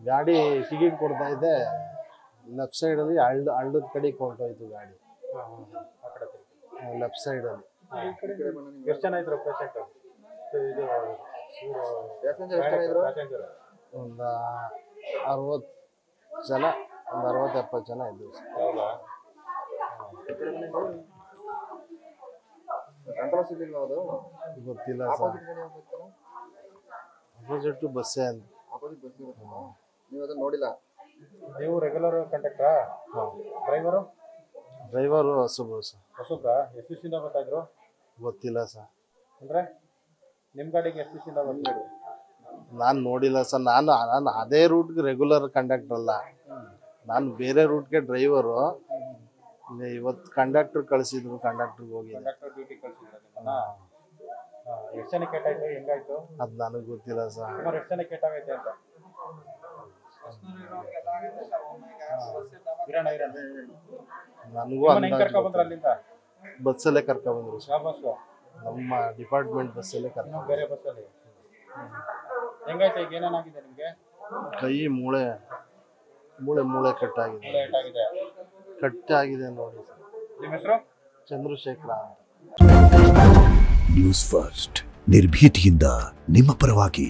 ಗಾಡಿ ಟಿಕೆಟ್ ಕೊಡ್ತಾ ಇದ್ದೆ, ಲೆಫ್ಟ್ ಸೈಡಲ್ಲಿ ಹಳ್ಳದ ಕಡೆ ಹೊರಟೋಯ್ತು ಗಾಡಿ. ಲೆಫ್ಟ್ ಸೈಡಲ್ಲಿ. ಎಷ್ಟು ಜನ ಇದ್ರು ಪೇಷಂಟ್? ಒಂದು 60 ಜನ, ಒಂದು 60-70 ಜನ ಇದ್ದರು. ಗೊತ್ತಿಲ್ಲ ಸರ್. ಅಪೋಸಿಟ್ ಬಸ್ಸೇ ಅಂತ. ನೀವು ಅದನ್ನ ನೋಡಿಲ್ಲ? ನೀವು ರೆಗ್ಯುಲರ್ ಕಂಡಕ್ಟರಾ? ಡ್ರೈವರು ಹೊಸಬ್ರು ಸರ್. ಹೊಸಬ್ರಾ? ಎಷ್ಟು ದಿವಸದಿಂದ ಬರ್ತಾ ಇದ್ರು? ಗೊತ್ತಿಲ್ಲ ಸರ್. ಅಂದ್ರೆ ನಿಮ್ಮ ಗಾಡಿಗೆ ಎಷ್ಟು ದಿವಸದಿಂದ ಬಂದಿದ್ರು? ನಾನು ನೋಡಿಲ್ಲ ಸರ್. ನಾನು ಅದೇ ರೂಟ್ಗೆ ರೆಗ್ಯುಲರ್ ಕಂಡಕ್ಟರ್ ಅಲ್ಲ, ನಾನು ಬೇರೆ ರೂಟ್ಗೆ ಡ್ರೈವರು. ಇವತ್ತು ಕಂಡಕ್ಟರ್ ಕಳಿಸಿದ್ರು, ಕಂಡಕ್ಟರ್ಗೆ ಹೋಗಿದ್ದೆ. ಕಂಡಕ್ಟರ್ ಡ್ಯೂಟಿ ಕಳಿಸಿದ್ರು ನಿಮ್ಮನ್ನ? ಎಷ್ಟು ಜನಕ್ಕೆ ಏಟಾಯ್ತು, ಹೆಂಗಾಯ್ತು? ಅದು ನನಗೆ ಗೊತ್ತಿಲ್ಲ ಸರ್. ಸುಮಾರು ಎಷ್ಟು ಜನಕ್ಕೆ ಏಟಾಗೈತೆ ಅಂತ? ನನಗೂ ಕರ್ಕೊಂಡ್ಬಂದ್ರ ಅಲ್ಲಿಂದ? ಬಸ್ಸಲ್ಲೇ ಕರ್ಕೊಂಡ್ಬಂದ್ರು ಸರ್. ಯಾವ ಬಸ್ಸು? ನಮ್ಮ ಡಿಪಾರ್ಟ್ಮೆಂಟ್ ಬಸ್ಸಲ್ಲೇ ಕರ್ಕೊಂಡು. ಬೇರೆ ಬಸ್ಸಲ್ಲಿ ಹೆಂಗಾಯ್ತು? ಈಗ ಏನೇನಾಗಿದೆ ನಿಮಗೆ? ಕೈ ಮೂಳೆ ಕಟ್ಟಾಗಿದೆ. ಏಟಾಗಿದೆ? ಕಟ್ಟಾಗಿದೆ ನೋಡಿ ಸರ್. ನಿಮ್ಮ ಹೆಸರು? ಚಂದ್ರಶೇಖರ ಅಂತ. ನ್ಯೂಸ್ ಫಸ್ಟ್, ನಿರ್ಭೀತಿಯಿಂದ ನಿಮ್ಮ ಪರವಾಗಿ.